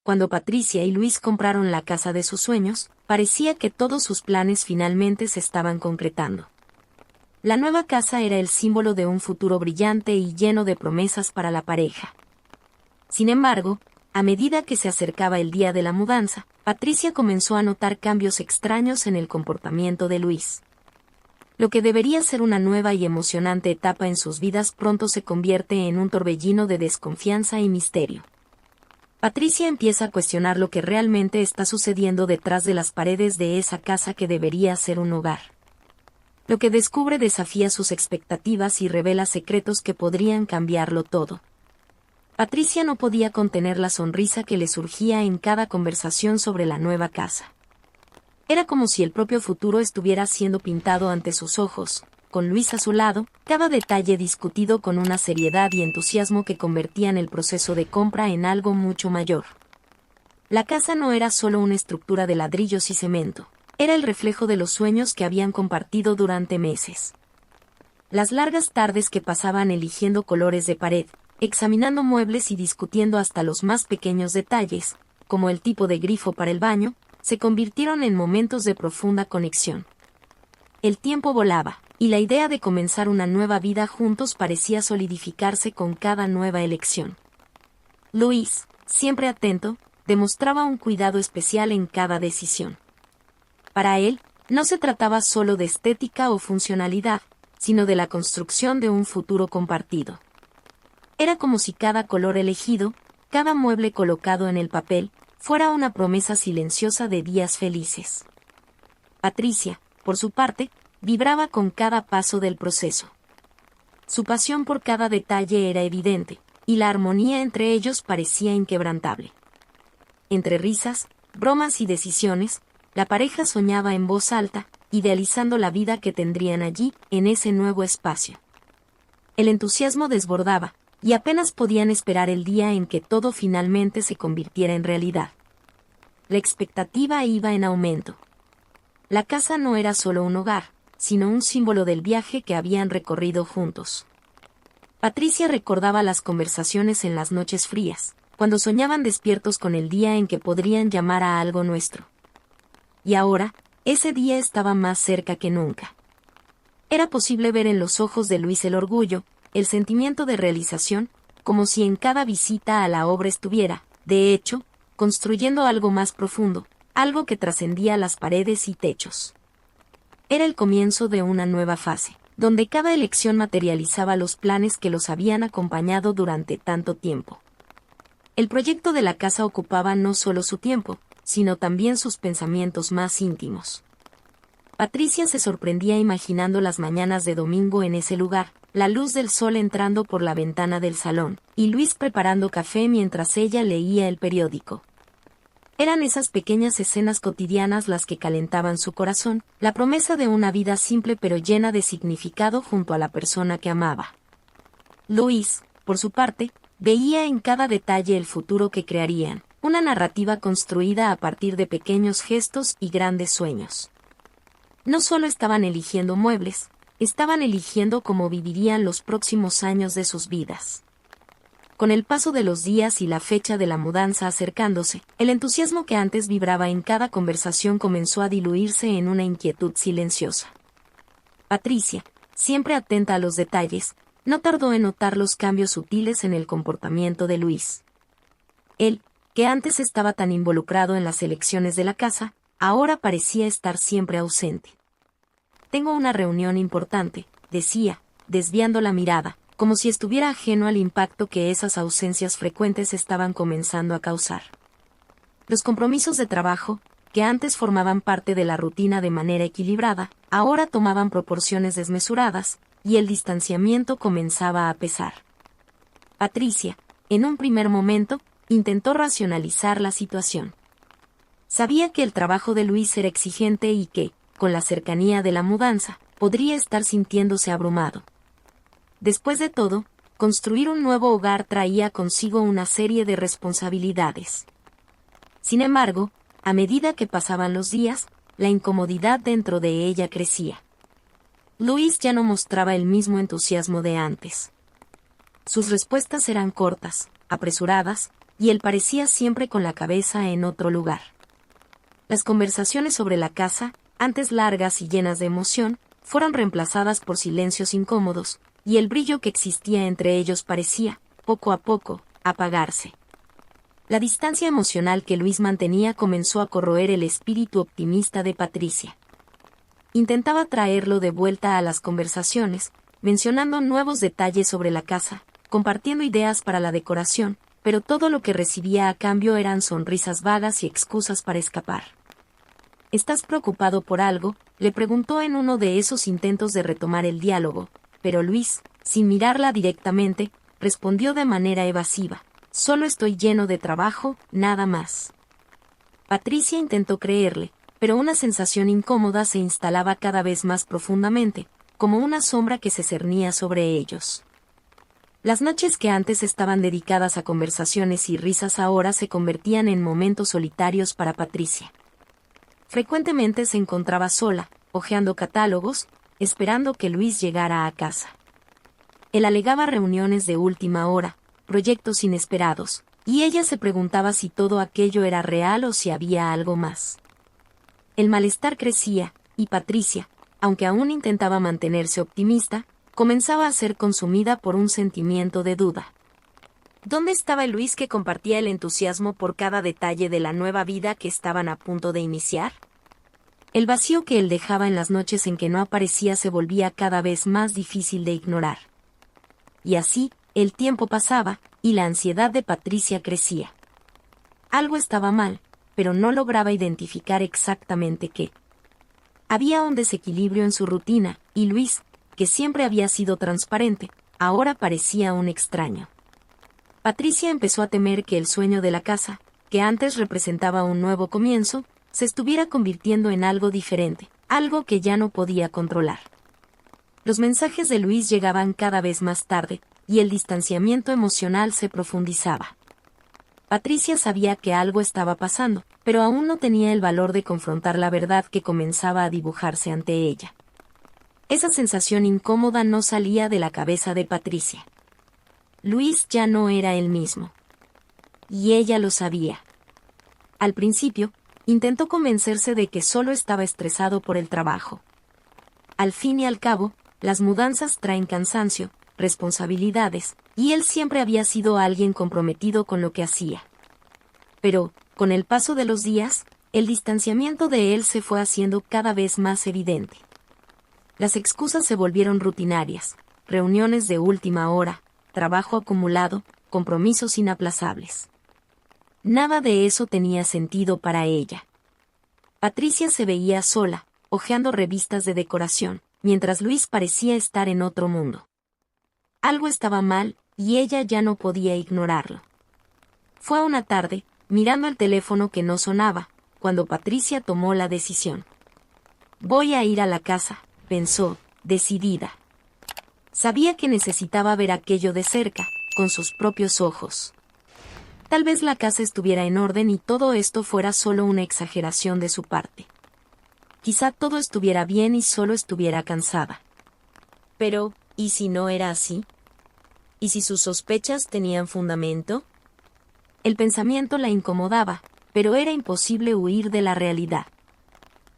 cuando Patricia y Luis compraron la casa de sus sueños, parecía que todos sus planes finalmente se estaban concretando. La nueva casa era el símbolo de un futuro brillante y lleno de promesas para la pareja. Sin embargo, a medida que se acercaba el día de la mudanza, Patricia comenzó a notar cambios extraños en el comportamiento de Luis. Lo que debería ser una nueva y emocionante etapa en sus vidas pronto se convierte en un torbellino de desconfianza y misterio. Patricia empieza a cuestionar lo que realmente está sucediendo detrás de las paredes de esa casa que debería ser un hogar. Lo que descubre desafía sus expectativas y revela secretos que podrían cambiarlo todo. Patricia no podía contener la sonrisa que le surgía en cada conversación sobre la nueva casa. Era como si el propio futuro estuviera siendo pintado ante sus ojos, con Luis a su lado, cada detalle discutido con una seriedad y entusiasmo que convertían el proceso de compra en algo mucho mayor. La casa no era solo una estructura de ladrillos y cemento, era el reflejo de los sueños que habían compartido durante meses. Las largas tardes que pasaban eligiendo colores de pared, examinando muebles y discutiendo hasta los más pequeños detalles, como el tipo de grifo para el baño, se convirtieron en momentos de profunda conexión. El tiempo volaba, y la idea de comenzar una nueva vida juntos parecía solidificarse con cada nueva elección. Luis, siempre atento, demostraba un cuidado especial en cada decisión. Para él, no se trataba solo de estética o funcionalidad, sino de la construcción de un futuro compartido. Era como si cada color elegido, cada mueble colocado en el papel, fuera una promesa silenciosa de días felices. Patricia, por su parte, vibraba con cada paso del proceso. Su pasión por cada detalle era evidente, y la armonía entre ellos parecía inquebrantable. Entre risas, bromas y decisiones, la pareja soñaba en voz alta, idealizando la vida que tendrían allí, en ese nuevo espacio. El entusiasmo desbordaba, y apenas podían esperar el día en que todo finalmente se convirtiera en realidad. La expectativa iba en aumento. La casa no era solo un hogar, sino un símbolo del viaje que habían recorrido juntos. Patricia recordaba las conversaciones en las noches frías, cuando soñaban despiertos con el día en que podrían llamar a algo nuestro. Y ahora, ese día estaba más cerca que nunca. Era posible ver en los ojos de Luis el orgullo, el sentimiento de realización, como si en cada visita a la obra estuviera, de hecho, construyendo algo más profundo, algo que trascendía las paredes y techos. Era el comienzo de una nueva fase, donde cada elección materializaba los planes que los habían acompañado durante tanto tiempo. El proyecto de la casa ocupaba no solo su tiempo, sino también sus pensamientos más íntimos. Patricia se sorprendía imaginando las mañanas de domingo en ese lugar, la luz del sol entrando por la ventana del salón, y Luis preparando café mientras ella leía el periódico. Eran esas pequeñas escenas cotidianas las que calentaban su corazón, la promesa de una vida simple pero llena de significado junto a la persona que amaba. Luis, por su parte, veía en cada detalle el futuro que crearían, una narrativa construida a partir de pequeños gestos y grandes sueños. No solo estaban eligiendo muebles, estaban eligiendo cómo vivirían los próximos años de sus vidas. Con el paso de los días y la fecha de la mudanza acercándose, el entusiasmo que antes vibraba en cada conversación comenzó a diluirse en una inquietud silenciosa. Patricia, siempre atenta a los detalles, no tardó en notar los cambios sutiles en el comportamiento de Luis. Él, que antes estaba tan involucrado en las elecciones de la casa, ahora parecía estar siempre ausente. «Tengo una reunión importante», decía, desviando la mirada, como si estuviera ajeno al impacto que esas ausencias frecuentes estaban comenzando a causar. Los compromisos de trabajo, que antes formaban parte de la rutina de manera equilibrada, ahora tomaban proporciones desmesuradas, y el distanciamiento comenzaba a pesar. Patricia, en un primer momento, intentó racionalizar la situación. Sabía que el trabajo de Luis era exigente y que, con la cercanía de la mudanza, podría estar sintiéndose abrumado. Después de todo, construir un nuevo hogar traía consigo una serie de responsabilidades. Sin embargo, a medida que pasaban los días, la incomodidad dentro de ella crecía. Luis ya no mostraba el mismo entusiasmo de antes. Sus respuestas eran cortas, apresuradas, y él parecía siempre con la cabeza en otro lugar. Las conversaciones sobre la casa, antes largas y llenas de emoción, fueron reemplazadas por silencios incómodos, y el brillo que existía entre ellos parecía, poco a poco, apagarse. La distancia emocional que Luis mantenía comenzó a corroer el espíritu optimista de Patricia. Intentaba traerlo de vuelta a las conversaciones, mencionando nuevos detalles sobre la casa, compartiendo ideas para la decoración, pero todo lo que recibía a cambio eran sonrisas vagas y excusas para escapar. ¿Estás preocupado por algo?, le preguntó en uno de esos intentos de retomar el diálogo, pero Luis, sin mirarla directamente, respondió de manera evasiva: solo estoy lleno de trabajo, nada más. Patricia intentó creerle, pero una sensación incómoda se instalaba cada vez más profundamente, como una sombra que se cernía sobre ellos. Las noches que antes estaban dedicadas a conversaciones y risas ahora se convertían en momentos solitarios para Patricia. Frecuentemente se encontraba sola, hojeando catálogos, esperando que Luis llegara a casa. Él alegaba reuniones de última hora, proyectos inesperados, y ella se preguntaba si todo aquello era real o si había algo más. El malestar crecía, y Patricia, aunque aún intentaba mantenerse optimista, comenzaba a ser consumida por un sentimiento de duda. ¿Dónde estaba el Luis que compartía el entusiasmo por cada detalle de la nueva vida que estaban a punto de iniciar? El vacío que él dejaba en las noches en que no aparecía se volvía cada vez más difícil de ignorar. Y así, el tiempo pasaba, y la ansiedad de Patricia crecía. Algo estaba mal, pero no lograba identificar exactamente qué. Había un desequilibrio en su rutina, y Luis, que siempre había sido transparente, ahora parecía un extraño. Patricia empezó a temer que el sueño de la casa, que antes representaba un nuevo comienzo, se estuviera convirtiendo en algo diferente, algo que ya no podía controlar. Los mensajes de Luis llegaban cada vez más tarde, y el distanciamiento emocional se profundizaba. Patricia sabía que algo estaba pasando, pero aún no tenía el valor de confrontar la verdad que comenzaba a dibujarse ante ella. Esa sensación incómoda no salía de la cabeza de Patricia. Luis ya no era el mismo. Y ella lo sabía. Al principio, intentó convencerse de que solo estaba estresado por el trabajo. Al fin y al cabo, las mudanzas traen cansancio, responsabilidades, y él siempre había sido alguien comprometido con lo que hacía. Pero, con el paso de los días, el distanciamiento de él se fue haciendo cada vez más evidente. Las excusas se volvieron rutinarias, reuniones de última hora, trabajo acumulado, compromisos inaplazables. Nada de eso tenía sentido para ella. Patricia se veía sola, hojeando revistas de decoración, mientras Luis parecía estar en otro mundo. Algo estaba mal, y ella ya no podía ignorarlo. Fue una tarde, mirando el teléfono que no sonaba, cuando Patricia tomó la decisión. Voy a ir a la casa, pensó, decidida. Sabía que necesitaba ver aquello de cerca, con sus propios ojos. Tal vez la casa estuviera en orden y todo esto fuera solo una exageración de su parte. Quizá todo estuviera bien y solo estuviera cansada. Pero, ¿y si no era así? ¿Y si sus sospechas tenían fundamento? El pensamiento la incomodaba, pero era imposible huir de la realidad.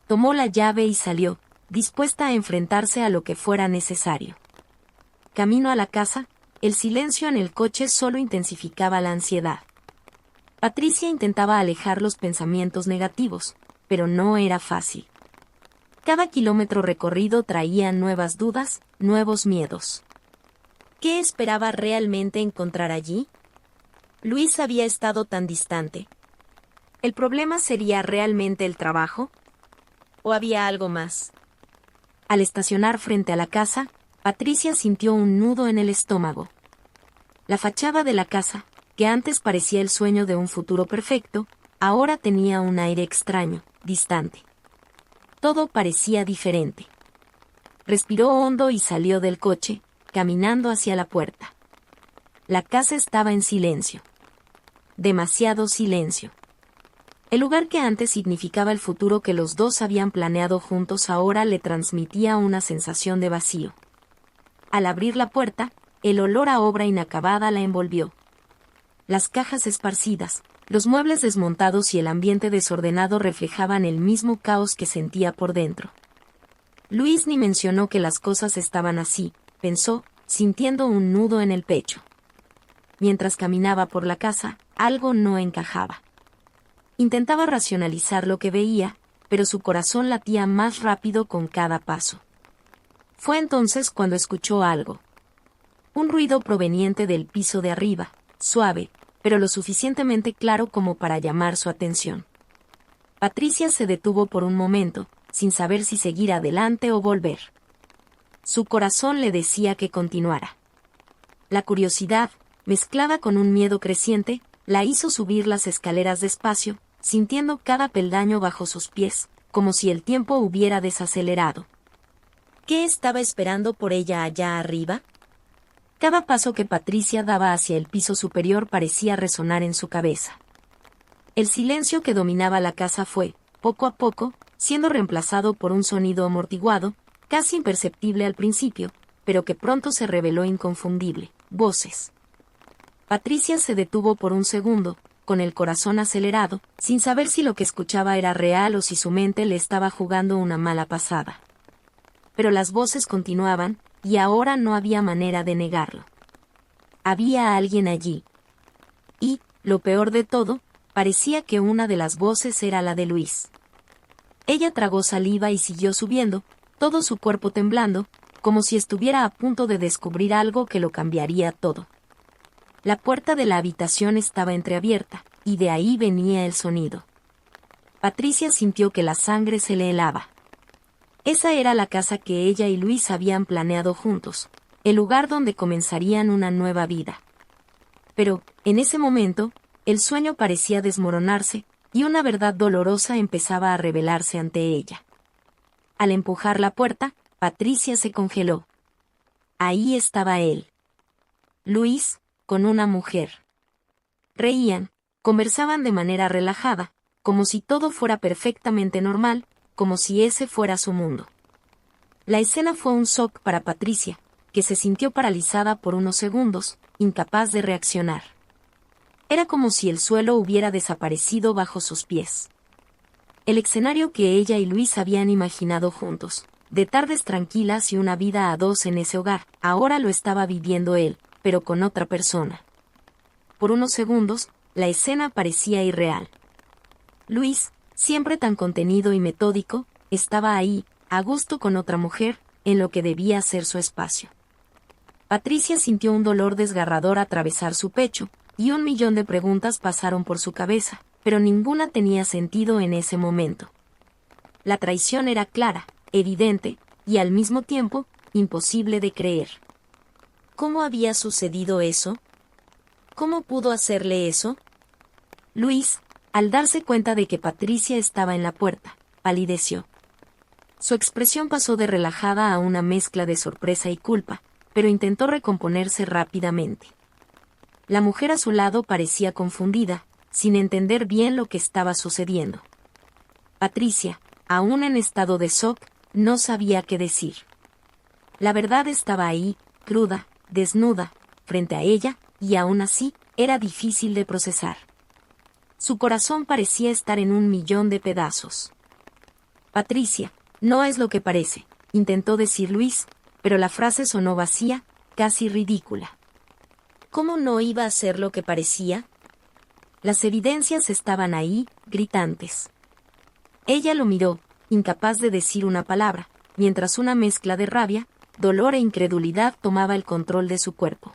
Tomó la llave y salió, dispuesta a enfrentarse a lo que fuera necesario. Camino a la casa, el silencio en el coche solo intensificaba la ansiedad. Patricia intentaba alejar los pensamientos negativos, pero no era fácil. Cada kilómetro recorrido traía nuevas dudas, nuevos miedos. ¿Qué esperaba realmente encontrar allí? Luis había estado tan distante. ¿El problema sería realmente el trabajo? ¿O había algo más? Al estacionar frente a la casa, Patricia sintió un nudo en el estómago. La fachada de la casa, que antes parecía el sueño de un futuro perfecto, ahora tenía un aire extraño, distante. Todo parecía diferente. Respiró hondo y salió del coche, caminando hacia la puerta. La casa estaba en silencio. Demasiado silencio. El lugar que antes significaba el futuro que los dos habían planeado juntos ahora le transmitía una sensación de vacío. Al abrir la puerta, el olor a obra inacabada la envolvió. las cajas esparcidas, los muebles desmontados y el ambiente desordenado reflejaban el mismo caos que sentía por dentro. Luis ni mencionó que las cosas estaban así, pensó, sintiendo un nudo en el pecho. Mientras caminaba por la casa, algo no encajaba. Intentaba racionalizar lo que veía, pero su corazón latía más rápido con cada paso. Fue entonces cuando escuchó algo. Un ruido proveniente del piso de arriba, suave, pero lo suficientemente claro como para llamar su atención. Patricia se detuvo por un momento, sin saber si seguir adelante o volver. Su corazón le decía que continuara. La curiosidad, mezclada con un miedo creciente, la hizo subir las escaleras despacio, sintiendo cada peldaño bajo sus pies, como si el tiempo hubiera desacelerado. ¿Qué estaba esperando por ella allá arriba? Cada paso que Patricia daba hacia el piso superior parecía resonar en su cabeza. El silencio que dominaba la casa fue, poco a poco, siendo reemplazado por un sonido amortiguado, casi imperceptible al principio, pero que pronto se reveló inconfundible: voces. Patricia se detuvo por un segundo, con el corazón acelerado, sin saber si lo que escuchaba era real o si su mente le estaba jugando una mala pasada. Pero las voces continuaban, y ahora no había manera de negarlo. Había alguien allí. Y, lo peor de todo, parecía que una de las voces era la de Luis. Ella tragó saliva y siguió subiendo, todo su cuerpo temblando, como si estuviera a punto de descubrir algo que lo cambiaría todo. La puerta de la habitación estaba entreabierta, y de ahí venía el sonido. Patricia sintió que la sangre se le helaba. Esa era la casa que ella y Luis habían planeado juntos, el lugar donde comenzarían una nueva vida. Pero, en ese momento, el sueño parecía desmoronarse, y una verdad dolorosa empezaba a revelarse ante ella. Al empujar la puerta, Patricia se congeló. Ahí estaba él. Luis, con una mujer. Reían, conversaban de manera relajada, como si todo fuera perfectamente normal, como si ese fuera su mundo. La escena fue un shock para Patricia, que se sintió paralizada por unos segundos, incapaz de reaccionar. Era como si el suelo hubiera desaparecido bajo sus pies. El escenario que ella y Luis habían imaginado juntos, de tardes tranquilas y una vida a dos en ese hogar, ahora lo estaba viviendo él, pero con otra persona. Por unos segundos, la escena parecía irreal. Luis, siempre tan contenido y metódico, estaba ahí, a gusto con otra mujer, en lo que debía ser su espacio. Patricia sintió un dolor desgarrador atravesar su pecho, y 1.000.000 de preguntas pasaron por su cabeza, pero ninguna tenía sentido en ese momento. La traición era clara, evidente, y al mismo tiempo, imposible de creer. ¿Cómo había sucedido eso? ¿Cómo pudo hacerle eso? Luis, al darse cuenta de que Patricia estaba en la puerta, palideció. Su expresión pasó de relajada a una mezcla de sorpresa y culpa, pero intentó recomponerse rápidamente. La mujer a su lado parecía confundida, sin entender bien lo que estaba sucediendo. Patricia, aún en estado de shock, no sabía qué decir. La verdad estaba ahí, cruda, desnuda, frente a ella, y aún así, era difícil de procesar. Su corazón parecía estar en 1.000.000 de pedazos. Patricia, no es lo que parece, intentó decir Luis, pero la frase sonó vacía, casi ridícula. ¿Cómo no iba a ser lo que parecía? Las evidencias estaban ahí, gritantes. Ella lo miró, incapaz de decir una palabra, mientras una mezcla de rabia, dolor e incredulidad tomaba el control de su cuerpo.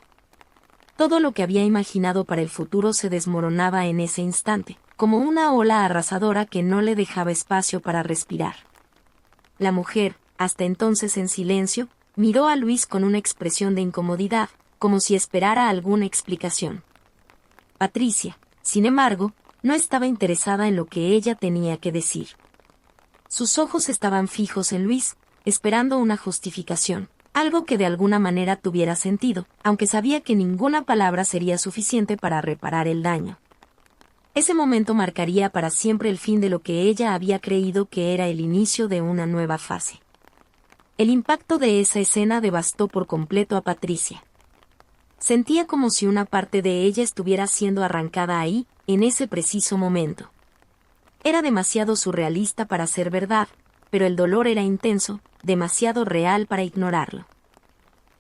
Todo lo que había imaginado para el futuro se desmoronaba en ese instante, como una ola arrasadora que no le dejaba espacio para respirar. La mujer, hasta entonces en silencio, miró a Luis con una expresión de incomodidad, como si esperara alguna explicación. Patricia, sin embargo, no estaba interesada en lo que ella tenía que decir. Sus ojos estaban fijos en Luis, esperando una justificación, algo que de alguna manera tuviera sentido, aunque sabía que ninguna palabra sería suficiente para reparar el daño. Ese momento marcaría para siempre el fin de lo que ella había creído que era el inicio de una nueva fase. El impacto de esa escena devastó por completo a Patricia. Sentía como si una parte de ella estuviera siendo arrancada ahí, en ese preciso momento. Era demasiado surrealista para ser verdad, pero el dolor era intenso, demasiado real para ignorarlo.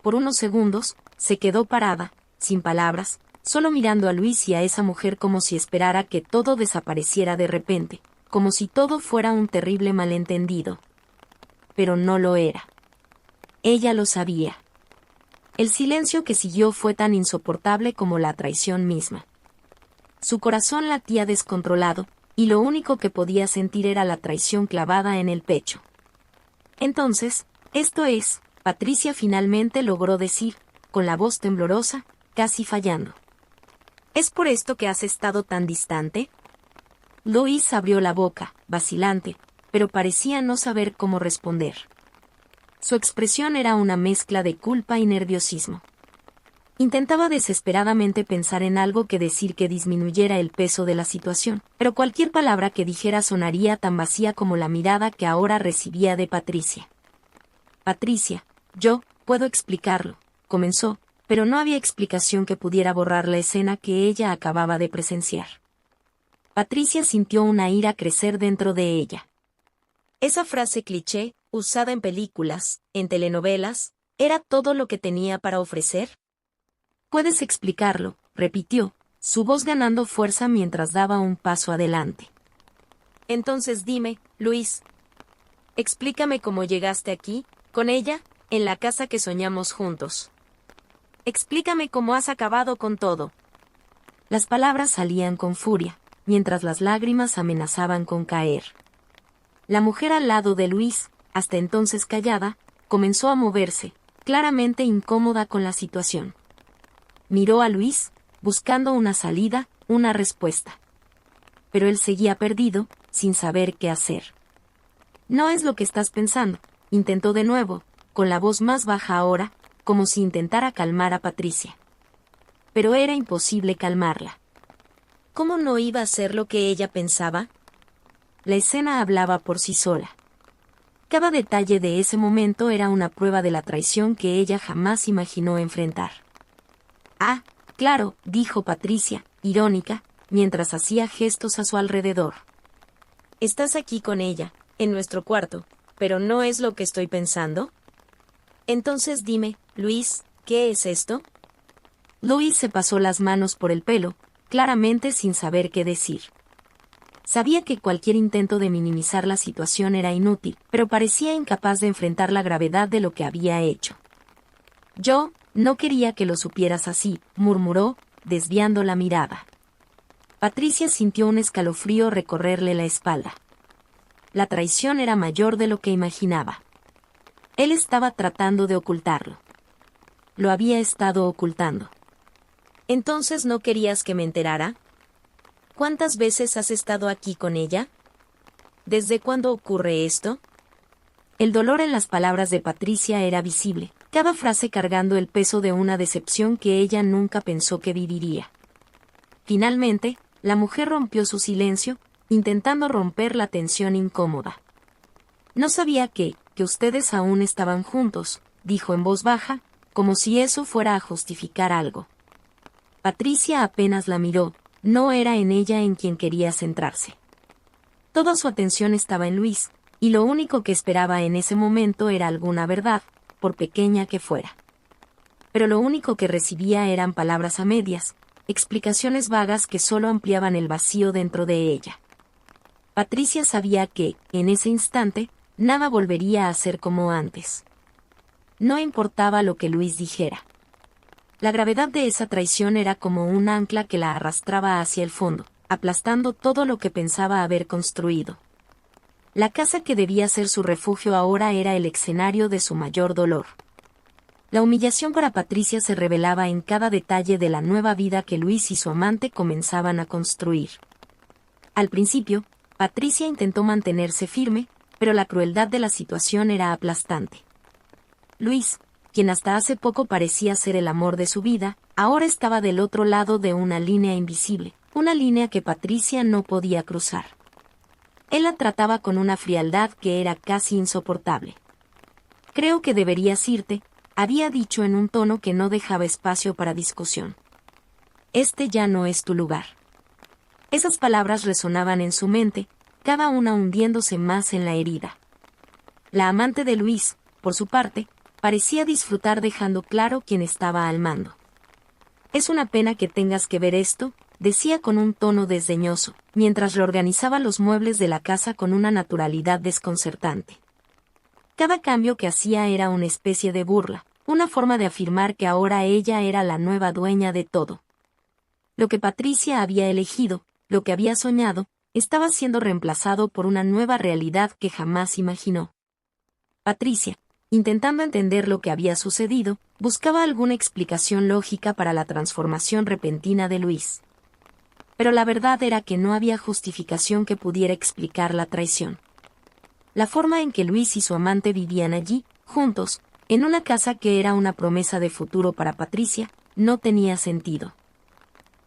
Por unos segundos, se quedó parada, sin palabras, solo mirando a Luis y a esa mujer como si esperara que todo desapareciera de repente, como si todo fuera un terrible malentendido. Pero no lo era. Ella lo sabía. El silencio que siguió fue tan insoportable como la traición misma. Su corazón latía descontrolado, y lo único que podía sentir era la traición clavada en el pecho. Entonces, esto es, Patricia finalmente logró decir, con la voz temblorosa, casi fallando. ¿Es por esto que has estado tan distante? Luis abrió la boca, vacilante, pero parecía no saber cómo responder. Su expresión era una mezcla de culpa y nerviosismo. Intentaba desesperadamente pensar en algo que decir que disminuyera el peso de la situación, pero cualquier palabra que dijera sonaría tan vacía como la mirada que ahora recibía de Patricia. Patricia, yo, puedo explicarlo, comenzó, pero no había explicación que pudiera borrar la escena que ella acababa de presenciar. Patricia sintió una ira crecer dentro de ella. Esa frase cliché, usada en películas, en telenovelas, ¿era todo lo que tenía para ofrecer? Puedes explicarlo, repitió, su voz ganando fuerza mientras daba un paso adelante. Entonces dime, Luis, explícame cómo llegaste aquí, con ella, en la casa que soñamos juntos. Explícame cómo has acabado con todo. Las palabras salían con furia, mientras las lágrimas amenazaban con caer. La mujer al lado de Luis, hasta entonces callada, comenzó a moverse, claramente incómoda con la situación. Miró a Luis, buscando una salida, una respuesta. Pero él seguía perdido, sin saber qué hacer. No es lo que estás pensando, intentó de nuevo, con la voz más baja ahora, como si intentara calmar a Patricia. Pero era imposible calmarla. ¿Cómo no iba a ser lo que ella pensaba? La escena hablaba por sí sola. Cada detalle de ese momento era una prueba de la traición que ella jamás imaginó enfrentar. Ah, claro, dijo Patricia, irónica, mientras hacía gestos a su alrededor. Estás aquí con ella, en nuestro cuarto, pero ¿no es lo que estoy pensando? Entonces dime, Luis, ¿qué es esto? Luis se pasó las manos por el pelo, claramente sin saber qué decir. Sabía que cualquier intento de minimizar la situación era inútil, pero parecía incapaz de enfrentar la gravedad de lo que había hecho. Yo no quería que lo supieras así, murmuró, desviando la mirada. Patricia sintió un escalofrío recorrerle la espalda. La traición era mayor de lo que imaginaba. Él estaba tratando de ocultarlo. Lo había estado ocultando. ¿Entonces no querías que me enterara? ¿Cuántas veces has estado aquí con ella? ¿Desde cuándo ocurre esto? El dolor en las palabras de Patricia era visible, cada frase cargando el peso de una decepción que ella nunca pensó que viviría. Finalmente, la mujer rompió su silencio, intentando romper la tensión incómoda. No sabía que ustedes aún estaban juntos, dijo en voz baja, como si eso fuera a justificar algo. Patricia apenas la miró, no era en ella en quien quería centrarse. Toda su atención estaba en Luis, y lo único que esperaba en ese momento era alguna verdad, por pequeña que fuera. Pero lo único que recibía eran palabras a medias, explicaciones vagas que solo ampliaban el vacío dentro de ella. Patricia sabía que, en ese instante, nada volvería a ser como antes. No importaba lo que Luis dijera. La gravedad de esa traición era como un ancla que la arrastraba hacia el fondo, aplastando todo lo que pensaba haber construido. La casa que debía ser su refugio ahora era el escenario de su mayor dolor. La humillación para Patricia se revelaba en cada detalle de la nueva vida que Luis y su amante comenzaban a construir. Al principio, Patricia intentó mantenerse firme, pero la crueldad de la situación era aplastante. Luis, quien hasta hace poco parecía ser el amor de su vida, ahora estaba del otro lado de una línea invisible, una línea que Patricia no podía cruzar. Él la trataba con una frialdad que era casi insoportable. Creo que deberías irte, había dicho en un tono que no dejaba espacio para discusión. Este ya no es tu lugar. Esas palabras resonaban en su mente, cada una hundiéndose más en la herida. La amante de Luis, por su parte, parecía disfrutar dejando claro quién estaba al mando. Es una pena que tengas que ver esto, decía con un tono desdeñoso, mientras reorganizaba los muebles de la casa con una naturalidad desconcertante. Cada cambio que hacía era una especie de burla, una forma de afirmar que ahora ella era la nueva dueña de todo. Lo que Patricia había elegido, lo que había soñado, estaba siendo reemplazado por una nueva realidad que jamás imaginó. Patricia, intentando entender lo que había sucedido, buscaba alguna explicación lógica para la transformación repentina de Luis. Pero la verdad era que no había justificación que pudiera explicar la traición. La forma en que Luis y su amante vivían allí, juntos, en una casa que era una promesa de futuro para Patricia, no tenía sentido.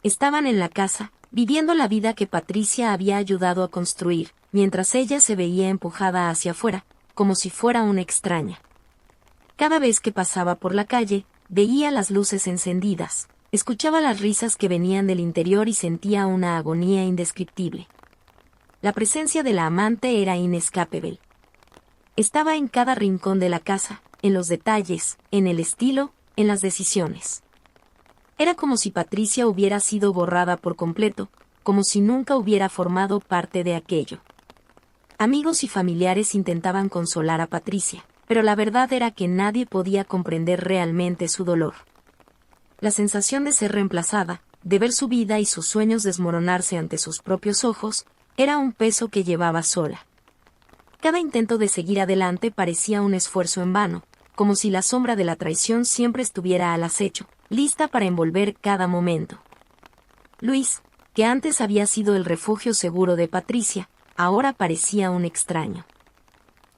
Estaban en la casa, viviendo la vida que Patricia había ayudado a construir, mientras ella se veía empujada hacia afuera, como si fuera una extraña. Cada vez que pasaba por la calle, veía las luces encendidas, escuchaba las risas que venían del interior y sentía una agonía indescriptible. La presencia de la amante era inescapable. Estaba en cada rincón de la casa, en los detalles, en el estilo, en las decisiones. Era como si Patricia hubiera sido borrada por completo, como si nunca hubiera formado parte de aquello. Amigos y familiares intentaban consolar a Patricia, pero la verdad era que nadie podía comprender realmente su dolor. La sensación de ser reemplazada, de ver su vida y sus sueños desmoronarse ante sus propios ojos, era un peso que llevaba sola. Cada intento de seguir adelante parecía un esfuerzo en vano, como si la sombra de la traición siempre estuviera al acecho, lista para envolver cada momento. Luis, que antes había sido el refugio seguro de Patricia, ahora parecía un extraño.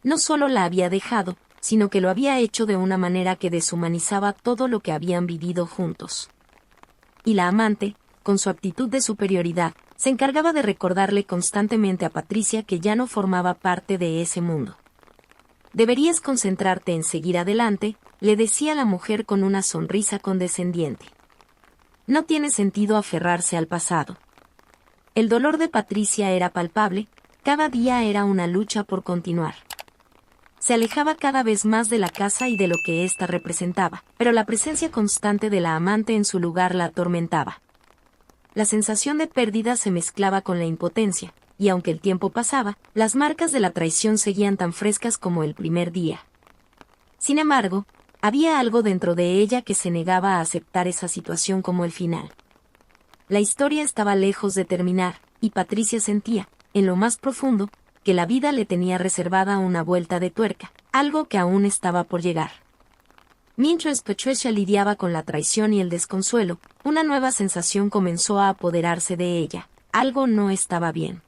No solo la había dejado, sino que lo había hecho de una manera que deshumanizaba todo lo que habían vivido juntos. Y la amante, con su actitud de superioridad, se encargaba de recordarle constantemente a Patricia que ya no formaba parte de ese mundo. Deberías concentrarte en seguir adelante, le decía la mujer con una sonrisa condescendiente. No tiene sentido aferrarse al pasado. El dolor de Patricia era palpable, cada día era una lucha por continuar. Se alejaba cada vez más de la casa y de lo que ésta representaba, pero la presencia constante de la amante en su lugar la atormentaba. La sensación de pérdida se mezclaba con la impotencia, y aunque el tiempo pasaba, las marcas de la traición seguían tan frescas como el primer día. Sin embargo, había algo dentro de ella que se negaba a aceptar esa situación como el final. La historia estaba lejos de terminar, y Patricia sentía, en lo más profundo, que la vida le tenía reservada una vuelta de tuerca, algo que aún estaba por llegar. Mientras Patricia lidiaba con la traición y el desconsuelo, una nueva sensación comenzó a apoderarse de ella. Algo no estaba bien.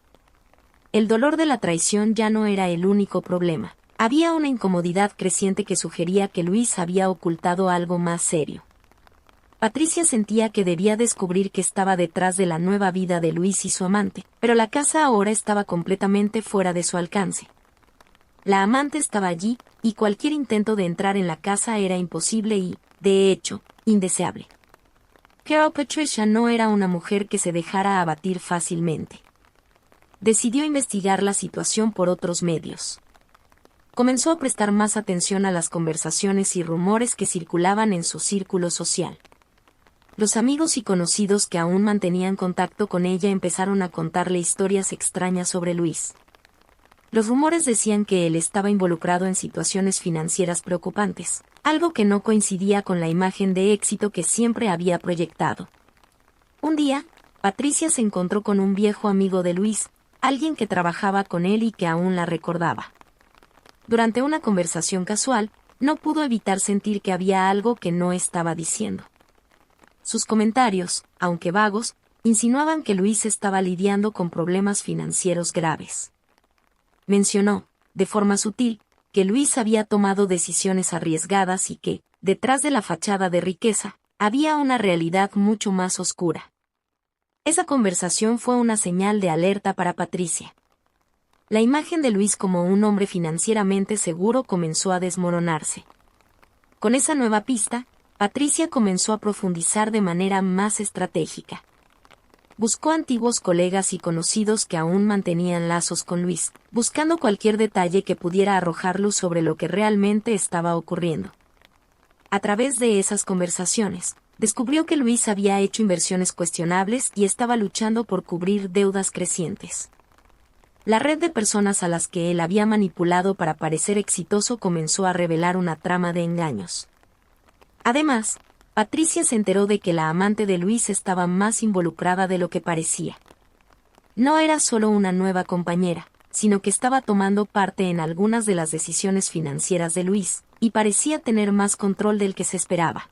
El dolor de la traición ya no era el único problema. Había una incomodidad creciente que sugería que Luis había ocultado algo más serio. Patricia sentía que debía descubrir qué estaba detrás de la nueva vida de Luis y su amante, pero la casa ahora estaba completamente fuera de su alcance. La amante estaba allí, y cualquier intento de entrar en la casa era imposible y, de hecho, indeseable. Pero Patricia no era una mujer que se dejara abatir fácilmente. Decidió investigar la situación por otros medios. Comenzó a prestar más atención a las conversaciones y rumores que circulaban en su círculo social. Los amigos y conocidos que aún mantenían contacto con ella empezaron a contarle historias extrañas sobre Luis. Los rumores decían que él estaba involucrado en situaciones financieras preocupantes, algo que no coincidía con la imagen de éxito que siempre había proyectado. Un día, Patricia se encontró con un viejo amigo de Luis, alguien que trabajaba con él y que aún la recordaba. Durante una conversación casual, no pudo evitar sentir que había algo que no estaba diciendo. Sus comentarios, aunque vagos, insinuaban que Luis estaba lidiando con problemas financieros graves. Mencionó, de forma sutil, que Luis había tomado decisiones arriesgadas y que, detrás de la fachada de riqueza, había una realidad mucho más oscura. Esa conversación fue una señal de alerta para Patricia. La imagen de Luis como un hombre financieramente seguro comenzó a desmoronarse. Con esa nueva pista, Patricia comenzó a profundizar de manera más estratégica. Buscó antiguos colegas y conocidos que aún mantenían lazos con Luis, buscando cualquier detalle que pudiera arrojar luz sobre lo que realmente estaba ocurriendo. A través de esas conversaciones, descubrió que Luis había hecho inversiones cuestionables y estaba luchando por cubrir deudas crecientes. La red de personas a las que él había manipulado para parecer exitoso comenzó a revelar una trama de engaños. Además, Patricia se enteró de que la amante de Luis estaba más involucrada de lo que parecía. No era solo una nueva compañera, sino que estaba tomando parte en algunas de las decisiones financieras de Luis, y parecía tener más control del que se esperaba.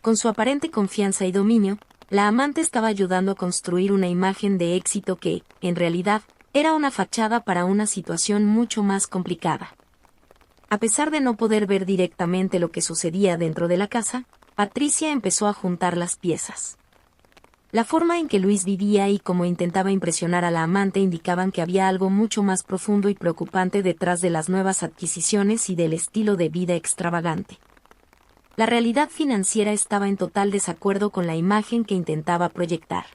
Con su aparente confianza y dominio, la amante estaba ayudando a construir una imagen de éxito que, en realidad, era una fachada para una situación mucho más complicada. A pesar de no poder ver directamente lo que sucedía dentro de la casa, Patricia empezó a juntar las piezas. La forma en que Luis vivía y cómo intentaba impresionar a la amante indicaban que había algo mucho más profundo y preocupante detrás de las nuevas adquisiciones y del estilo de vida extravagante. La realidad financiera estaba en total desacuerdo con la imagen que intentaba proyectar.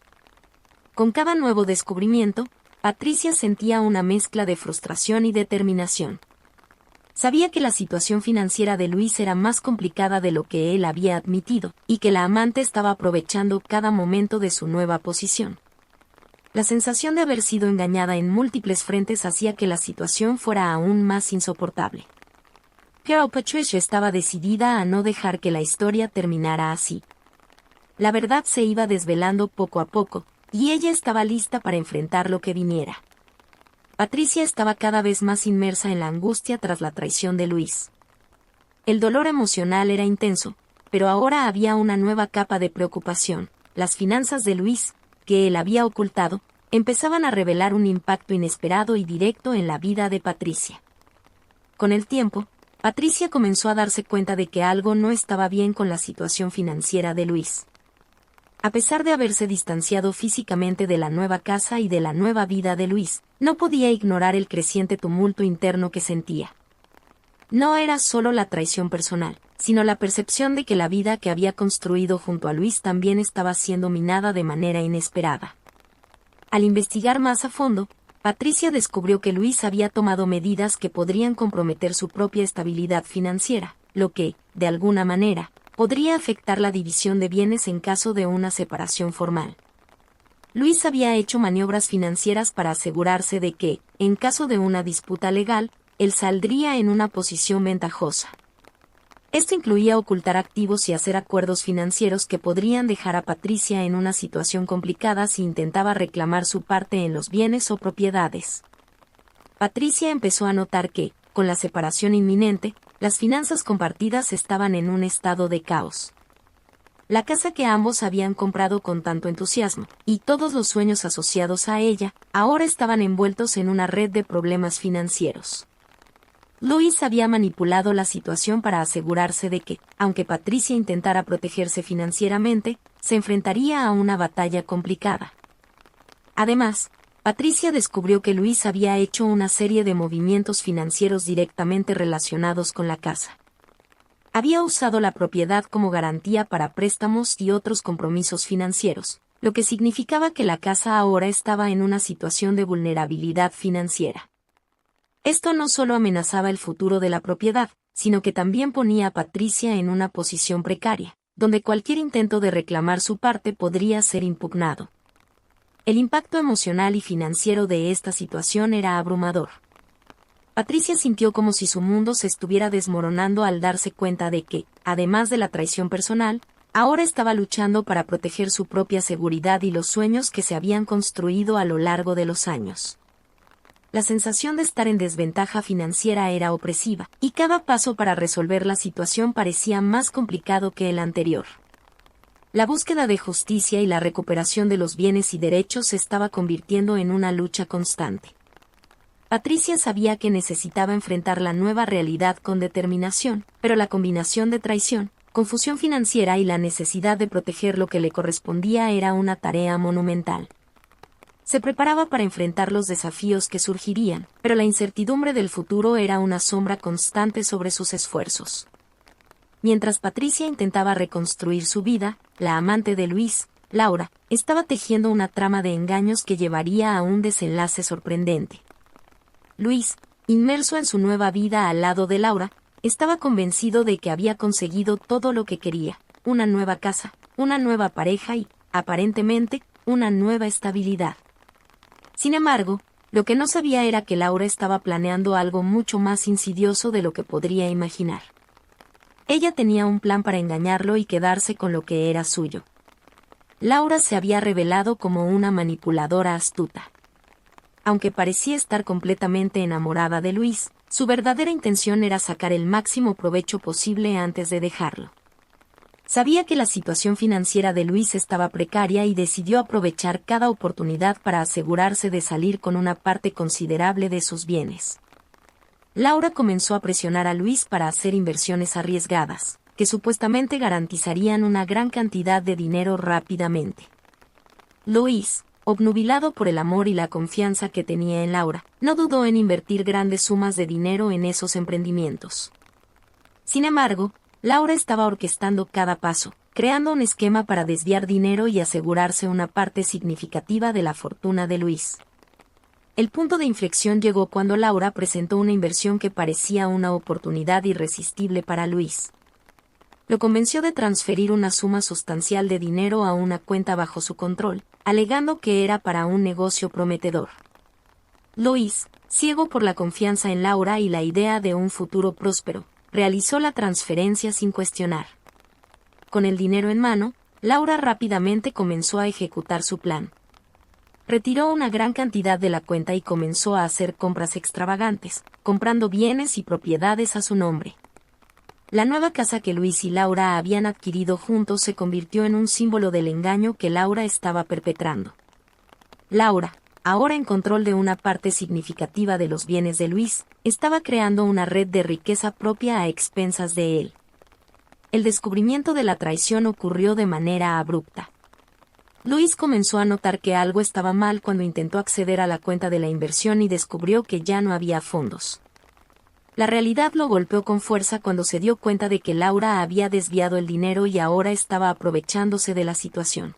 Con cada nuevo descubrimiento, Patricia sentía una mezcla de frustración y determinación. Sabía que la situación financiera de Luis era más complicada de lo que él había admitido, y que la amante estaba aprovechando cada momento de su nueva posición. La sensación de haber sido engañada en múltiples frentes hacía que la situación fuera aún más insoportable. Pero Patricia estaba decidida a no dejar que la historia terminara así. La verdad se iba desvelando poco a poco, y ella estaba lista para enfrentar lo que viniera. Patricia estaba cada vez más inmersa en la angustia tras la traición de Luis. El dolor emocional era intenso, pero ahora había una nueva capa de preocupación. Las finanzas de Luis, que él había ocultado, empezaban a revelar un impacto inesperado y directo en la vida de Patricia. Con el tiempo, Patricia comenzó a darse cuenta de que algo no estaba bien con la situación financiera de Luis. A pesar de haberse distanciado físicamente de la nueva casa y de la nueva vida de Luis, no podía ignorar el creciente tumulto interno que sentía. No era solo la traición personal, sino la percepción de que la vida que había construido junto a Luis también estaba siendo minada de manera inesperada. Al investigar más a fondo, Patricia descubrió que Luis había tomado medidas que podrían comprometer su propia estabilidad financiera, lo que, de alguna manera, podría afectar la división de bienes en caso de una separación formal. Luis había hecho maniobras financieras para asegurarse de que, en caso de una disputa legal, él saldría en una posición ventajosa. Esto incluía ocultar activos y hacer acuerdos financieros que podrían dejar a Patricia en una situación complicada si intentaba reclamar su parte en los bienes o propiedades. Patricia empezó a notar que, con la separación inminente, las finanzas compartidas estaban en un estado de caos. La casa que ambos habían comprado con tanto entusiasmo, y todos los sueños asociados a ella, ahora estaban envueltos en una red de problemas financieros. Luis había manipulado la situación para asegurarse de que, aunque Patricia intentara protegerse financieramente, se enfrentaría a una batalla complicada. Además, Patricia descubrió que Luis había hecho una serie de movimientos financieros directamente relacionados con la casa. Había usado la propiedad como garantía para préstamos y otros compromisos financieros, lo que significaba que la casa ahora estaba en una situación de vulnerabilidad financiera. Esto no solo amenazaba el futuro de la propiedad, sino que también ponía a Patricia en una posición precaria, donde cualquier intento de reclamar su parte podría ser impugnado. El impacto emocional y financiero de esta situación era abrumador. Patricia sintió como si su mundo se estuviera desmoronando al darse cuenta de que, además de la traición personal, ahora estaba luchando para proteger su propia seguridad y los sueños que se habían construido a lo largo de los años. La sensación de estar en desventaja financiera era opresiva, y cada paso para resolver la situación parecía más complicado que el anterior. La búsqueda de justicia y la recuperación de los bienes y derechos se estaba convirtiendo en una lucha constante. Patricia sabía que necesitaba enfrentar la nueva realidad con determinación, pero la combinación de traición, confusión financiera y la necesidad de proteger lo que le correspondía era una tarea monumental. Se preparaba para enfrentar los desafíos que surgirían, pero la incertidumbre del futuro era una sombra constante sobre sus esfuerzos. Mientras Patricia intentaba reconstruir su vida, la amante de Luis, Laura, estaba tejiendo una trama de engaños que llevaría a un desenlace sorprendente. Luis, inmerso en su nueva vida al lado de Laura, estaba convencido de que había conseguido todo lo que quería: una nueva casa, una nueva pareja y, aparentemente, una nueva estabilidad. Sin embargo, lo que no sabía era que Laura estaba planeando algo mucho más insidioso de lo que podría imaginar. Ella tenía un plan para engañarlo y quedarse con lo que era suyo. Laura se había revelado como una manipuladora astuta. Aunque parecía estar completamente enamorada de Luis, su verdadera intención era sacar el máximo provecho posible antes de dejarlo. Sabía que la situación financiera de Luis estaba precaria y decidió aprovechar cada oportunidad para asegurarse de salir con una parte considerable de sus bienes. Laura comenzó a presionar a Luis para hacer inversiones arriesgadas, que supuestamente garantizarían una gran cantidad de dinero rápidamente. Luis, obnubilado por el amor y la confianza que tenía en Laura, no dudó en invertir grandes sumas de dinero en esos emprendimientos. Sin embargo, Laura estaba orquestando cada paso, creando un esquema para desviar dinero y asegurarse una parte significativa de la fortuna de Luis. El punto de inflexión llegó cuando Laura presentó una inversión que parecía una oportunidad irresistible para Luis. Lo convenció de transferir una suma sustancial de dinero a una cuenta bajo su control, alegando que era para un negocio prometedor. Luis, ciego por la confianza en Laura y la idea de un futuro próspero, realizó la transferencia sin cuestionar. Con el dinero en mano, Laura rápidamente comenzó a ejecutar su plan. Retiró una gran cantidad de la cuenta y comenzó a hacer compras extravagantes, comprando bienes y propiedades a su nombre. La nueva casa que Luis y Laura habían adquirido juntos se convirtió en un símbolo del engaño que Laura estaba perpetrando. Laura, ahora en control de una parte significativa de los bienes de Luis, estaba creando una red de riqueza propia a expensas de él. El descubrimiento de la traición ocurrió de manera abrupta. Luis comenzó a notar que algo estaba mal cuando intentó acceder a la cuenta de la inversión y descubrió que ya no había fondos. La realidad lo golpeó con fuerza cuando se dio cuenta de que Laura había desviado el dinero y ahora estaba aprovechándose de la situación.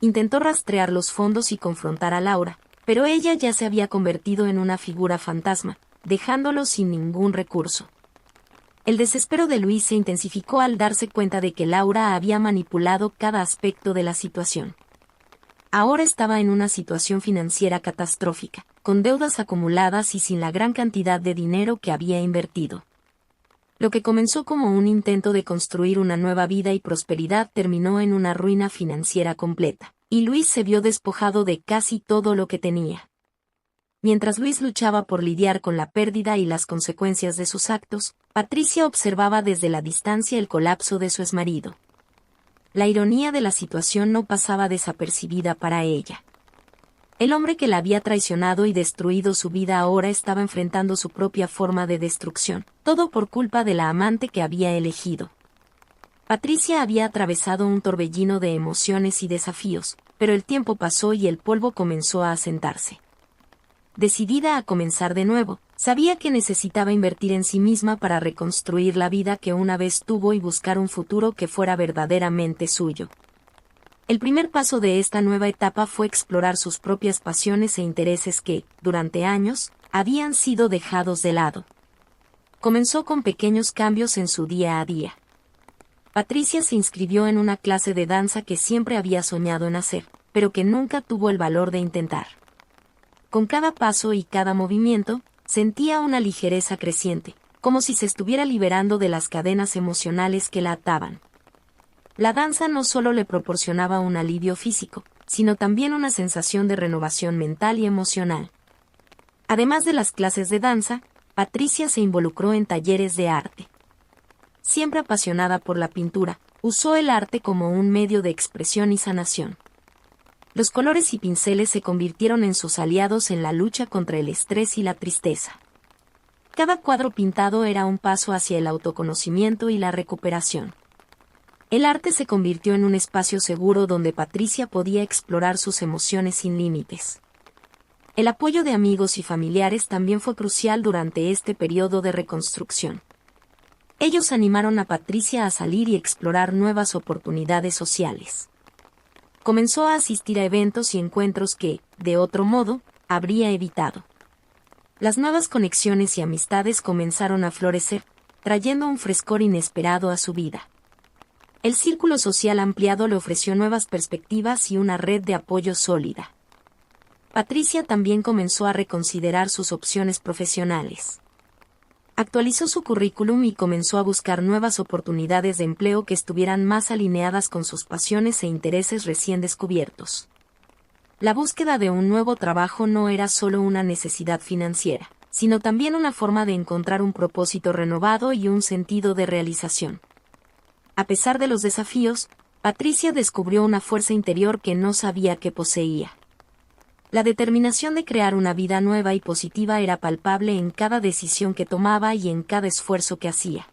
Intentó rastrear los fondos y confrontar a Laura, pero ella ya se había convertido en una figura fantasma, dejándolo sin ningún recurso. El desespero de Luis se intensificó al darse cuenta de que Laura había manipulado cada aspecto de la situación. Ahora estaba en una situación financiera catastrófica, con deudas acumuladas y sin la gran cantidad de dinero que había invertido. Lo que comenzó como un intento de construir una nueva vida y prosperidad terminó en una ruina financiera completa, y Luis se vio despojado de casi todo lo que tenía. Mientras Luis luchaba por lidiar con la pérdida y las consecuencias de sus actos, Patricia observaba desde la distancia el colapso de su exmarido. La ironía de la situación no pasaba desapercibida para ella. El hombre que la había traicionado y destruido su vida ahora estaba enfrentando su propia forma de destrucción, todo por culpa de la amante que había elegido. Patricia había atravesado un torbellino de emociones y desafíos, pero el tiempo pasó y el polvo comenzó a asentarse. Decidida a comenzar de nuevo, sabía que necesitaba invertir en sí misma para reconstruir la vida que una vez tuvo y buscar un futuro que fuera verdaderamente suyo. El primer paso de esta nueva etapa fue explorar sus propias pasiones e intereses que, durante años, habían sido dejados de lado. Comenzó con pequeños cambios en su día a día. Patricia se inscribió en una clase de danza que siempre había soñado en hacer, pero que nunca tuvo el valor de intentar. Con cada paso y cada movimiento, sentía una ligereza creciente, como si se estuviera liberando de las cadenas emocionales que la ataban. La danza no solo le proporcionaba un alivio físico, sino también una sensación de renovación mental y emocional. Además de las clases de danza, Patricia se involucró en talleres de arte. Siempre apasionada por la pintura, usó el arte como un medio de expresión y sanación. Los colores y pinceles se convirtieron en sus aliados en la lucha contra el estrés y la tristeza. Cada cuadro pintado era un paso hacia el autoconocimiento y la recuperación. El arte se convirtió en un espacio seguro donde Patricia podía explorar sus emociones sin límites. El apoyo de amigos y familiares también fue crucial durante este periodo de reconstrucción. Ellos animaron a Patricia a salir y explorar nuevas oportunidades sociales. Comenzó a asistir a eventos y encuentros que, de otro modo, habría evitado. Las nuevas conexiones y amistades comenzaron a florecer, trayendo un frescor inesperado a su vida. El círculo social ampliado le ofreció nuevas perspectivas y una red de apoyo sólida. Patricia también comenzó a reconsiderar sus opciones profesionales. Actualizó su currículum y comenzó a buscar nuevas oportunidades de empleo que estuvieran más alineadas con sus pasiones e intereses recién descubiertos. La búsqueda de un nuevo trabajo no era solo una necesidad financiera, sino también una forma de encontrar un propósito renovado y un sentido de realización. A pesar de los desafíos, Patricia descubrió una fuerza interior que no sabía que poseía. La determinación de crear una vida nueva y positiva era palpable en cada decisión que tomaba y en cada esfuerzo que hacía.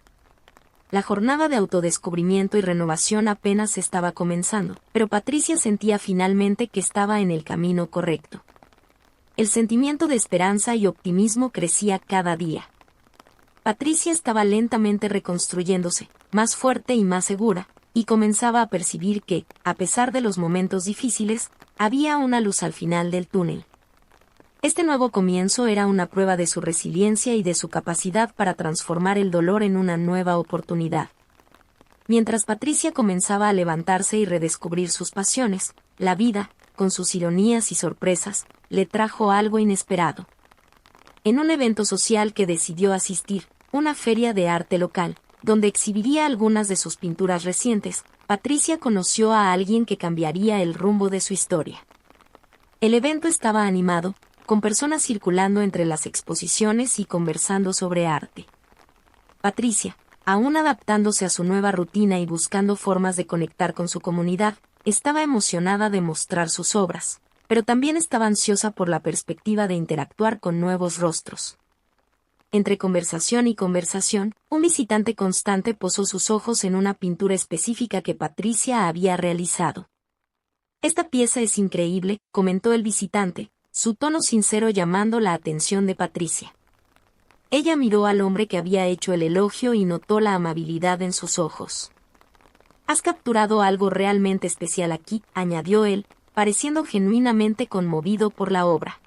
La jornada de autodescubrimiento y renovación apenas estaba comenzando, pero Patricia sentía finalmente que estaba en el camino correcto. El sentimiento de esperanza y optimismo crecía cada día. Patricia estaba lentamente reconstruyéndose, más fuerte y más segura, y comenzaba a percibir que, a pesar de los momentos difíciles, había una luz al final del túnel. Este nuevo comienzo era una prueba de su resiliencia y de su capacidad para transformar el dolor en una nueva oportunidad. Mientras Patricia comenzaba a levantarse y redescubrir sus pasiones, la vida, con sus ironías y sorpresas, le trajo algo inesperado. En un evento social que decidió asistir, una feria de arte local, donde exhibiría algunas de sus pinturas recientes, Patricia conoció a alguien que cambiaría el rumbo de su historia. El evento estaba animado, con personas circulando entre las exposiciones y conversando sobre arte. Patricia, aún adaptándose a su nueva rutina y buscando formas de conectar con su comunidad, estaba emocionada de mostrar sus obras, pero también estaba ansiosa por la perspectiva de interactuar con nuevos rostros. Entre conversación y conversación, un visitante constante posó sus ojos en una pintura específica que Patricia había realizado. «Esta pieza es increíble», comentó el visitante, su tono sincero llamando la atención de Patricia. Ella miró al hombre que había hecho el elogio y notó la amabilidad en sus ojos. «Has capturado algo realmente especial aquí», añadió él, pareciendo genuinamente conmovido por la obra.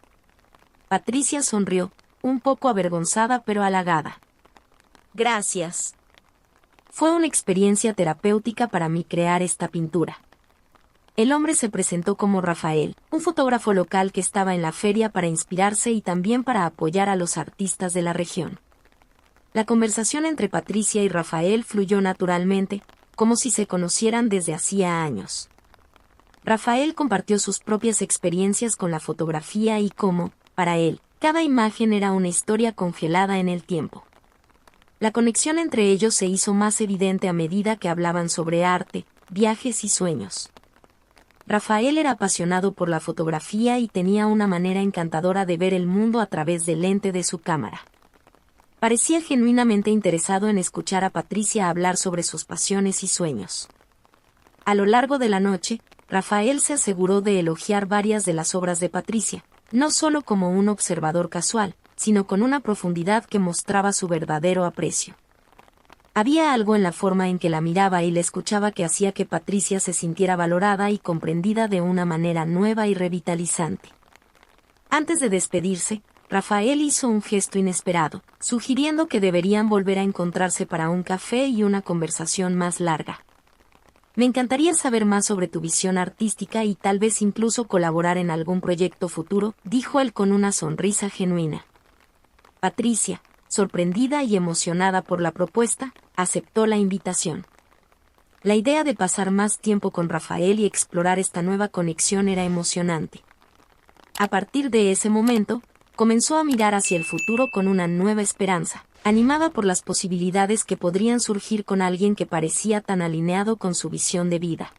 Patricia sonrió, un poco avergonzada pero halagada. «Gracias. Fue una experiencia terapéutica para mí crear esta pintura». El hombre se presentó como Rafael, un fotógrafo local que estaba en la feria para inspirarse y también para apoyar a los artistas de la región. La conversación entre Patricia y Rafael fluyó naturalmente, como si se conocieran desde hacía años. Rafael compartió sus propias experiencias con la fotografía y cómo, para él, cada imagen era una historia congelada en el tiempo. La conexión entre ellos se hizo más evidente a medida que hablaban sobre arte, viajes y sueños. Rafael era apasionado por la fotografía y tenía una manera encantadora de ver el mundo a través del lente de su cámara. Parecía genuinamente interesado en escuchar a Patricia hablar sobre sus pasiones y sueños. A lo largo de la noche, Rafael se aseguró de elogiar varias de las obras de Patricia, no solo como un observador casual, sino con una profundidad que mostraba su verdadero aprecio. Había algo en la forma en que la miraba y la escuchaba que hacía que Patricia se sintiera valorada y comprendida de una manera nueva y revitalizante. Antes de despedirse, Rafael hizo un gesto inesperado, sugiriendo que deberían volver a encontrarse para un café y una conversación más larga. «Me encantaría saber más sobre tu visión artística y tal vez incluso colaborar en algún proyecto futuro», dijo él con una sonrisa genuina. Patricia, sorprendida y emocionada por la propuesta, aceptó la invitación. La idea de pasar más tiempo con Rafael y explorar esta nueva conexión era emocionante. A partir de ese momento, comenzó a mirar hacia el futuro con una nueva esperanza, animada por las posibilidades que podrían surgir con alguien que parecía tan alineado con su visión de vida.